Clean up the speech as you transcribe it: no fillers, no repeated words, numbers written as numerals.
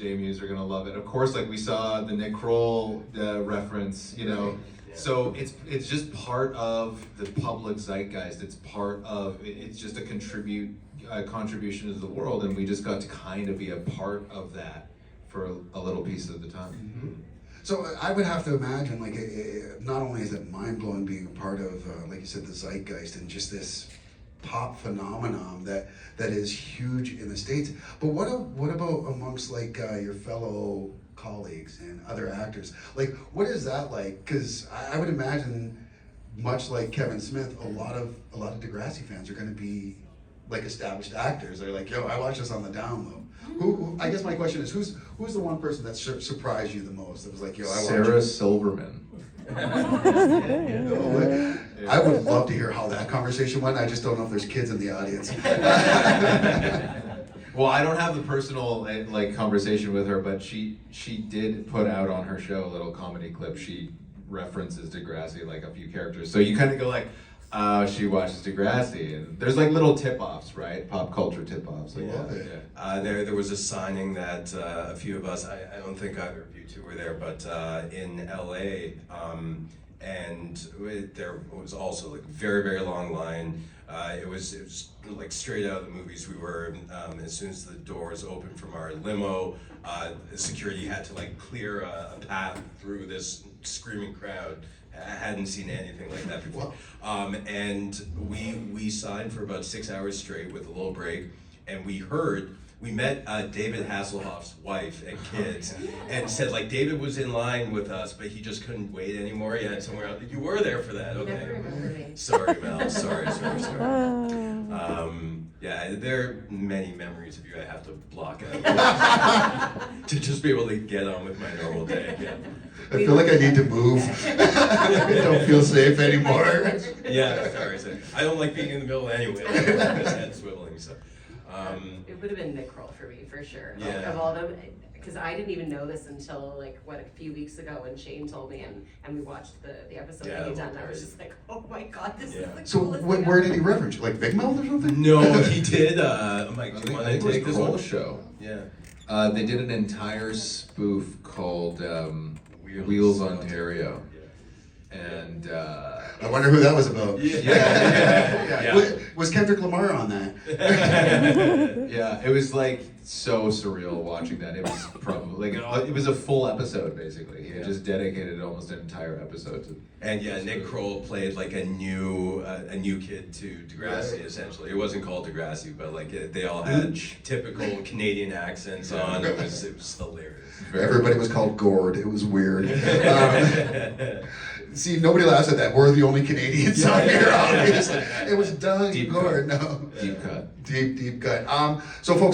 JMUs are gonna love it. Of course, like we saw the Nick Kroll reference, you know. Yeah. So it's just part of the public zeitgeist. It's part of it's just a contribution to the world, and we just got to kind of be a part of that for a little piece of the time. Mm-hmm. So I would have to imagine, like, not only is it mind-blowing being a part of, like you said, the zeitgeist and just this pop phenomenon that is huge in the States, but what about amongst, like, your fellow colleagues and other actors? Like, what is that like? Because I would imagine, much like Kevin Smith, a lot of Degrassi fans are going to be like established actors. They're like, yo, I watched this on the down low. Who I guess my question is, who's the one person that surprised you the most? That was like, yo, I watched Sarah Silverman. I would love to hear how that conversation went. I just don't know if there's kids in the audience. Well, I don't have the personal like conversation with her, but she did put out on her show a little comedy clip. She references Degrassi, like a few characters. So you kind of go like, she watches Degrassi, and there's like little tip-offs, right? Pop culture tip-offs. Like Love it. Yeah. There was a signing that a few of us, I don't think either of you two were there, but in LA, and there was also like very, very long line. It was like straight out of the movies. We were, as soon as the doors opened from our limo, security had to like clear a path through this screaming crowd. I hadn't seen anything like that before. And we signed for about 6 hours straight with a little break, and we met David Hasselhoff's wife and kids, and said like David was in line with us, but he just couldn't wait anymore. He had somewhere else. You were there for that, okay? Never remember me. Sorry, Mel. Sorry. Yeah, there are many memories of you I have to block out to just be able to get on with my normal day. Yeah. I feel like I need to move. I don't feel safe anymore. Yeah, sorry. I don't like being in the middle anyway. His head swiveling. So. It would have been Nick Kroll for me, for sure. Yeah. Like, of all them, because I didn't even know this until like a few weeks ago when Shane told me, and we watched the episode that he done. I was just like, oh my god, this is the So coolest thing where did he reference? Like Big Mouth or something? No, he did. Mike, do you want to take this whole one? show. Yeah. They did an entire spoof called Wheels Ontario, and I wonder who that was about. yeah. Was Kendrick Lamar on that? Yeah, it was like so surreal watching that. It was probably like it was a full episode basically. He had just dedicated almost an entire episode to. And yeah, Nick Kroll played like a new kid to Degrassi essentially. It wasn't called Degrassi, but like they all had typical Canadian accents on. It was hilarious. Everybody was called Gord. It was weird. See, nobody laughs at that. We're the only Canadians on here, obviously. It was Doug Deep Gord. cut. No. Deep cut. Deep cut. So folks.